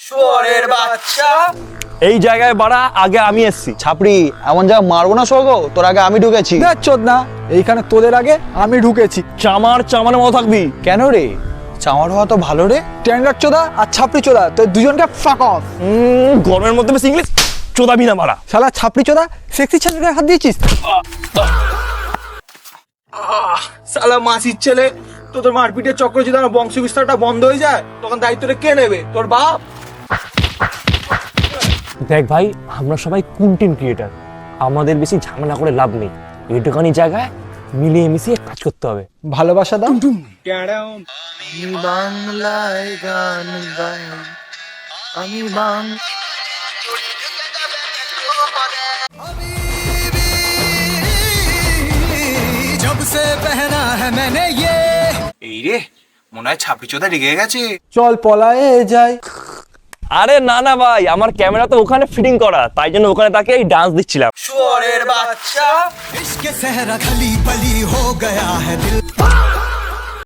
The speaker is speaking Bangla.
শুয়োরের বাচ্চা। এই জায়গায় বাড়া আগে আমি এসছি। ছাপড়ি এমন যা মারবো না স্বর্গ, তোর আগে আমি ঢুকেছি। চোদ না, এইখানে তোদের আগে আমি ঢুকেছি। চামারের মতো থাকবি। কেন রে? চামার হওয়া তো ভালো রে। ট্যান্ডার চোদা আর ছাপড়ি চোদা, তো দুজনকে ফাক অফ। গরমের মধ্যে বেশি ইংলিশ চোদাবি না মারা। শালা ছাপড়ি চোদা, সেক্সি ছেলেকে হাত দিয়েছিস। শালা মাসির ছেলে, তোদের মারপিটের চক্র যদি আমার বংশ বিস্তারটা বন্ধ হয়ে যায় তখন দায়িত্বটা কে নেবে? তোর বাপ। দেখ ভাই, আমরা সবাই কন্টেন্ট ক্রিয়েটার, আমাদের বেশি ঝামেলা করে লাভ নেই। এইটুখানি জায়গায় মিলিয়ে মিশিয়ে কাজ করতে হবে। ভালোবাসা দাও। আমি বাংলায় গান গাই, আমি এই রে, মনে হয় ছাপড়ি চোদা রেগে গেছে। চল পলায়ে যাই। আরে না না ভাই, আমার ক্যামেরা তো ওখানে ফিটিং করা, তাই জন্য ওখানে তাকে এই ডান্স দিচ্ছিলাম। শুয়োরের বাচ্চা। इश्क सहरा खली बली हो गया है दिल।